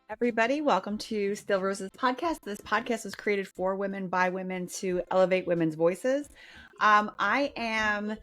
Everybody, welcome to Still Roses podcast. This podcast was created for women by women to elevate women's voices. I am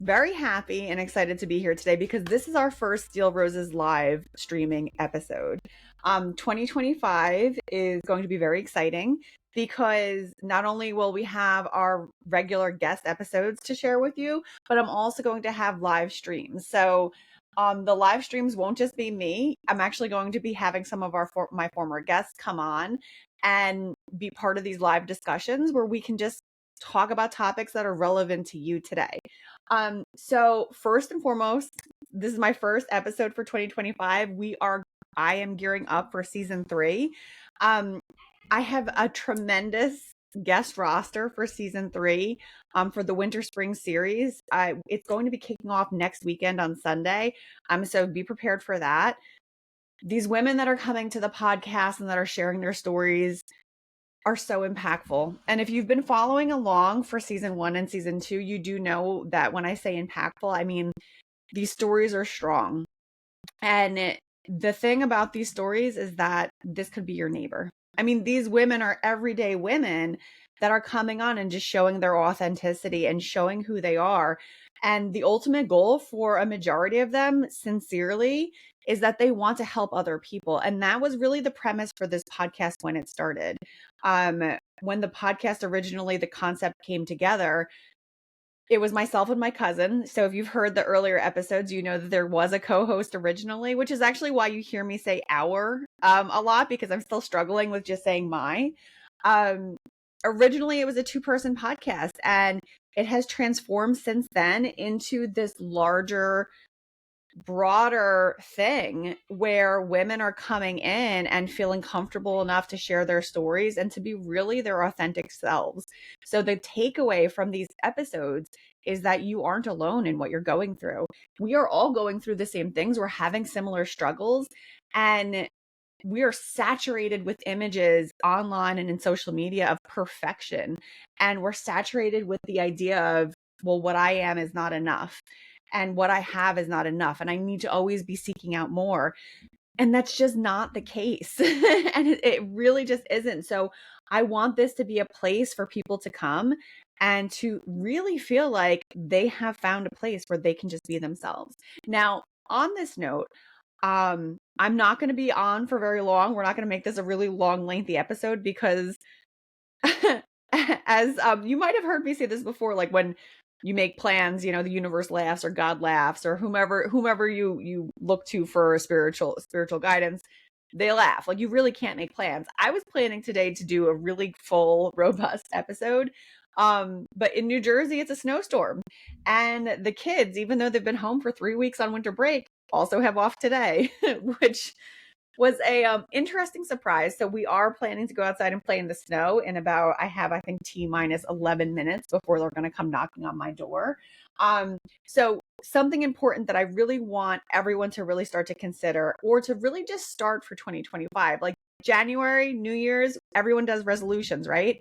very happy and excited to be here today because this is our first Steel Roses live streaming episode. 2025 is going to be very exciting because not only will we have our regular guest episodes to share with you, but I'm also going to have live streams. So the live streams won't just be me. I'm actually going to be having some of my former guests come on and be part of these live discussions where we can just talk about topics that are relevant to you today. So first and foremost, this is my first episode for 2025. I am gearing up for season 3. I have a tremendous guest roster for season 3 for the winter spring series. It's going to be kicking off next weekend on Sunday. So be prepared for that. These women that are coming to the podcast and that are sharing their stories are so impactful. And if you've been following along for season 1 and season 2, you do know that when I say impactful, I mean these stories are strong. And the thing about these stories is that this could be your neighbor. I mean, these women are everyday women that are coming on and just showing their authenticity and showing who they are. And the ultimate goal for a majority of them, sincerely, is that they want to help other people. And that was really the premise for this podcast when it started. When the podcast originally, the concept came together, it was myself and my cousin. So if you've heard the earlier episodes, you know that there was a co-host originally, which is actually why you hear me say our a lot, because I'm still struggling with just saying my. Originally, it was a 2-person podcast, and it has transformed since then into this larger, broader thing where women are coming in and feeling comfortable enough to share their stories and to be really their authentic selves. So the takeaway from these episodes is that you aren't alone in what you're going through. We are all going through the same things. We're having similar struggles, and we are saturated with images online and in social media of perfection. And we're saturated with the idea of, well, what I am is not enough, and what I have is not enough, and I need to always be seeking out more. And that's just not the case. And it really just isn't. So I want this to be a place for people to come and to really feel like they have found a place where they can just be themselves. Now, on this note, I'm not going to be on for very long. We're not going to make this a really long, lengthy episode because as you might have heard me say this before, like when you make plans, you know, the universe laughs or God laughs or whomever you look to for spiritual guidance, they laugh. Like, you really can't make plans. I was planning today to do a really full, robust episode. But in New Jersey, it's a snowstorm, and the kids, even though they've been home for 3 weeks on winter break, also have off today, which was a interesting surprise. So we are planning to go outside and play in the snow in about, I think T minus 11 minutes before they're going to come knocking on my door. So something important that I really want everyone to really start to consider, or to really just start for 2025, like January, New Year's, everyone does resolutions, right?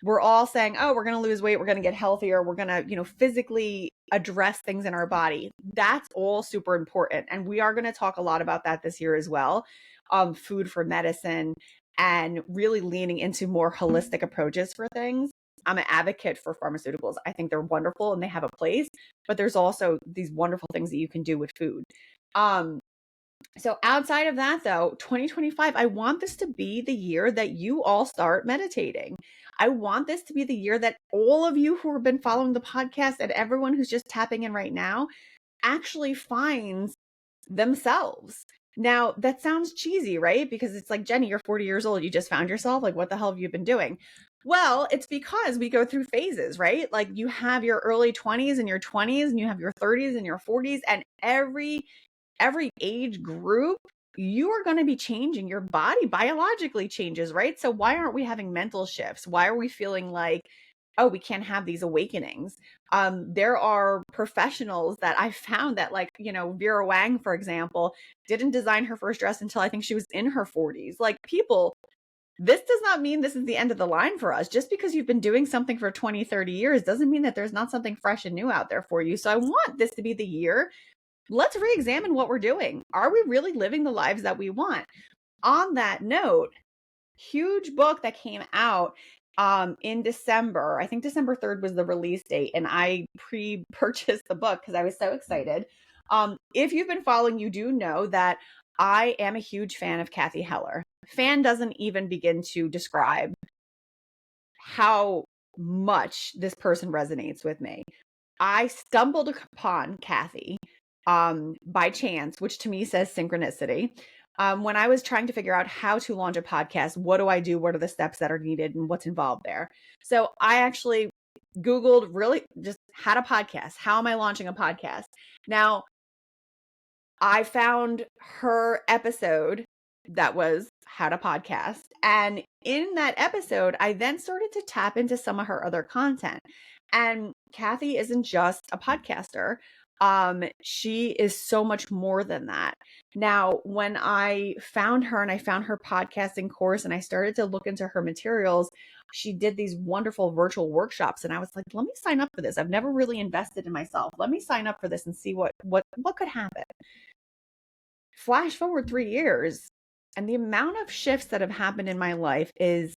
We're all saying, oh, we're going to lose weight, we're going to get healthier, we're going to, you know, physically address things in our body. That's all super important. And we are going to talk a lot about that this year as well. Food for medicine, and really leaning into more holistic approaches for things. I'm an advocate for pharmaceuticals. I think they're wonderful and they have a place, but there's also these wonderful things that you can do with food. So outside of that, though, 2025, I want this to be the year that you all start meditating. I want this to be the year that all of you who have been following the podcast and everyone who's just tapping in right now actually finds themselves. Now, that sounds cheesy, right? Because it's like, Jenny, you're 40 years old. You just found yourself. Like, what the hell have you been doing? Well, it's because we go through phases, right? Like, you have your early 20s and your 20s, and you have your 30s and your 40s, and every age group, you are going to be changing. Your body biologically changes, right? So why aren't we having mental shifts? Why are we feeling like, oh, we can't have these awakenings? There are professionals that I found that, like, you know, Vera Wang, for example, didn't design her first dress until I think she was in her 40s. Like, people, this does not mean this is the end of the line for us. Just because you've been doing something for 20, 30 years doesn't mean that there's not something fresh and new out there for you. So I want this to be the year. Let's re-examine what we're doing. Are we really living the lives that we want? on that note, huge book that came out in December. I think December 3rd was the release date, and I pre-purchased the book because I was so excited. If you've been following, you do know that I am a huge fan of Cathy Heller. Fan doesn't even begin to describe how much this person resonates with me. I stumbled upon Cathy by chance, which to me says synchronicity. When I was trying to figure out how to launch a podcast, what do I do? What are the steps that are needed and what's involved there? So I actually Googled really just how to podcast. How am I launching a podcast? Now, I found her episode that was how to podcast. And in that episode, I then started to tap into some of her other content. And Cathy isn't just a podcaster. She is so much more than that. Now, when I found her and I found her podcasting course and I started to look into her materials, she did these wonderful virtual workshops. And I was like, let me sign up for this. I've never really invested in myself. Let me sign up for this and see what could happen. Flash forward 3 years, and the amount of shifts that have happened in my life is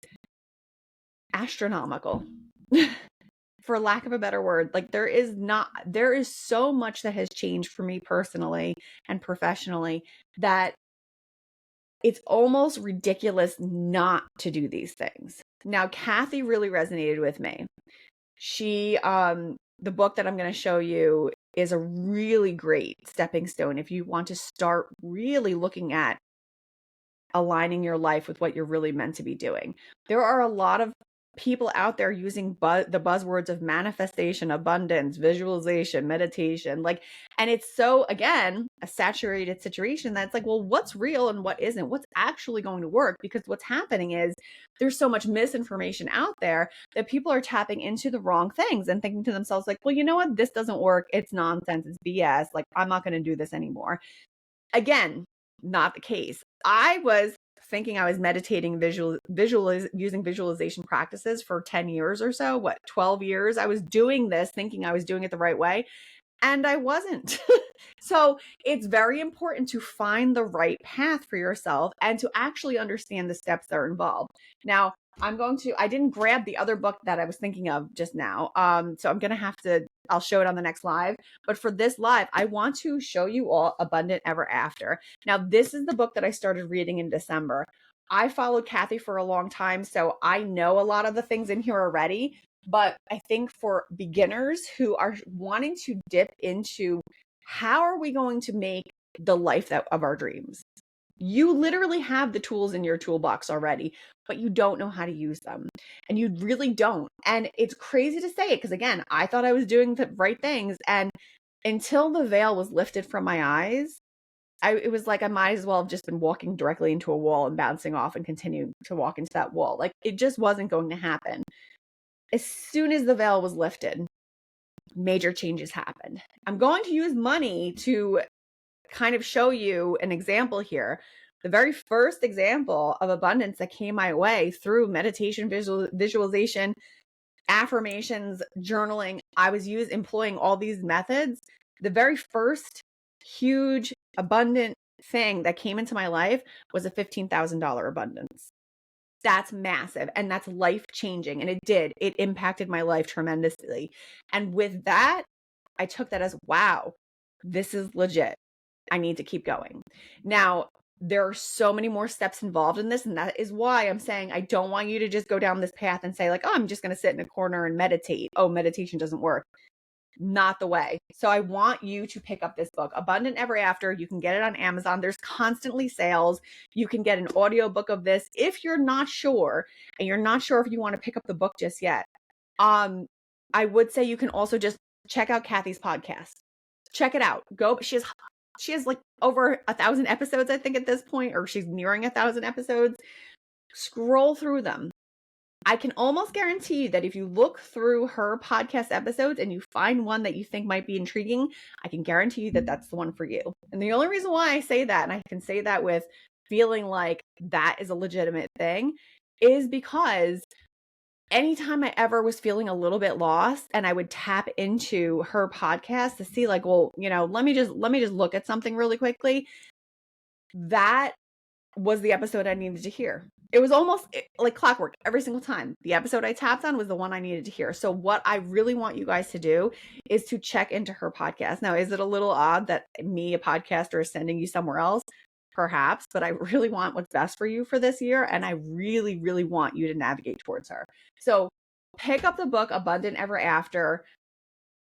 astronomical. For lack of a better word, like there is so much that has changed for me personally and professionally that it's almost ridiculous not to do these things. Now, Cathy really resonated with me. She, the book that I'm going to show you is a really great stepping stone if you want to start really looking at aligning your life with what you're really meant to be doing. There are a lot of people out there using the buzzwords of manifestation, abundance, visualization, meditation, and it's so, again, a saturated situation that's like, well, what's real and what isn't? What's actually going to work? Because what's happening is there's so much misinformation out there that people are tapping into the wrong things and thinking to themselves like, well, you know what? This doesn't work. It's nonsense. It's BS. Like, I'm not going to do this anymore. Again, not the case. I was thinking I was meditating using visualization practices for 10 years or so, 12 years. I was doing this thinking I was doing it the right way, and I wasn't. So it's very important to find the right path for yourself and to actually understand the steps that are involved. Now, I didn't grab the other book that I was thinking of just now. So I'm going to I'll show it on the next live. But for this live, I want to show you all Abundant Ever After. Now, this is the book that I started reading in December. I followed Cathy for a long time, so I know a lot of the things in here already. But I think for beginners who are wanting to dip into how are we going to make the life of our dreams? You literally have the tools in your toolbox already, but you don't know how to use them. And you really don't. And it's crazy to say it because, again, I thought I was doing the right things. And until the veil was lifted from my eyes, it was like I might as well have just been walking directly into a wall and bouncing off and continuing to walk into that wall. Like, it just wasn't going to happen. As soon as the veil was lifted, major changes happened. I'm going to use money to kind of show you an example here. The very first example of abundance that came my way through meditation, visualization, affirmations, journaling, I was employing all these methods. The very first huge abundant thing that came into my life was a $15,000 abundance. That's massive and that's life changing. And it impacted my life tremendously. And with that, I took that as, wow, this is legit. I need to keep going. Now, there are so many more steps involved in this. And that is why I'm saying I don't want you to just go down this path and say like, oh, I'm just going to sit in a corner and meditate. Oh, meditation doesn't work. Not the way. So I want you to pick up this book, Abundant Ever After. You can get it on Amazon. There's constantly sales. You can get an audiobook of this if you're not sure and you're not sure if you want to pick up the book just yet. I would say you can also just check out Cathy's podcast. Check it out. She has like over 1,000 episodes, I think, at this point, or she's nearing 1,000 episodes. Scroll through them. I can almost guarantee that if you look through her podcast episodes and you find one that you think might be intriguing, I can guarantee you that that's the one for you. And the only reason why I say that, and I can say that with feeling like that is a legitimate thing, is because anytime I ever was feeling a little bit lost and I would tap into her podcast to see like, well, let me just look at something really quickly. That was the episode I needed to hear. It was almost like clockwork every single time. The episode I tapped on was the one I needed to hear. So what I really want you guys to do is to check into her podcast. Now, is it a little odd that me, a podcaster, is sending you somewhere else? Perhaps, but I really want what's best for you for this year. And I really, really want you to navigate towards her. So pick up the book, Abundant Ever After.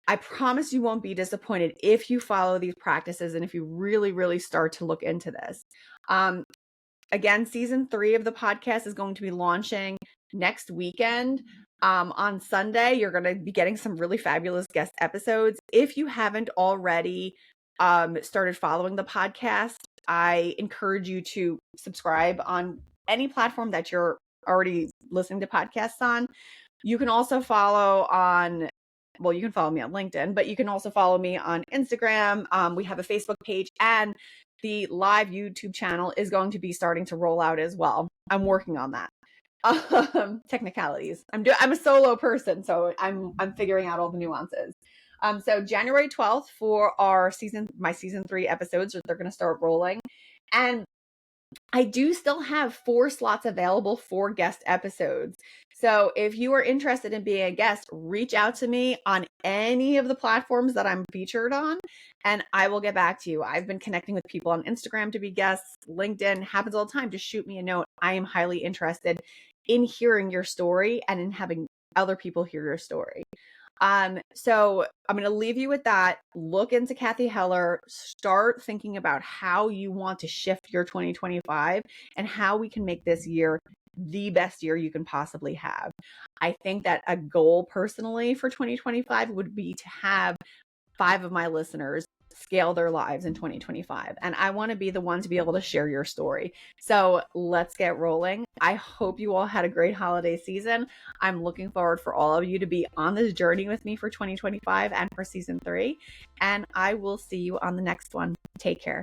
I promise you won't be disappointed if you follow these practices and if you really, really start to look into this. Again, season 3 of the podcast is going to be launching next weekend. On Sunday, you're going to be getting some really fabulous guest episodes. If you haven't already started following the podcast, I encourage you to subscribe on any platform that you're already listening to podcasts on. You can also follow on, well, you can follow me on LinkedIn, but you can also follow me on Instagram. We have a Facebook page, and the live YouTube channel is going to be starting to roll out as well. I'm working on that. Technicalities. I'm a solo person, so I'm figuring out all the nuances. So January 12th for my season 3 episodes, they're going to start rolling. And I do still have 4 slots available for guest episodes. So if you are interested in being a guest, reach out to me on any of the platforms that I'm featured on, and I will get back to you. I've been connecting with people on Instagram to be guests. LinkedIn happens all the time. Just shoot me a note. I am highly interested in hearing your story and in having other people hear your story. So I'm going to leave you with that. Look into Cathy Heller, start thinking about how you want to shift your 2025 and how we can make this year the best year you can possibly have. I think that a goal personally for 2025 would be to have 5 of my listeners scale their lives in 2025. And I want to be the one to be able to share your story. So let's get rolling. I hope you all had a great holiday season. I'm looking forward for all of you to be on this journey with me for 2025 and for season 3. And I will see you on the next one. Take care.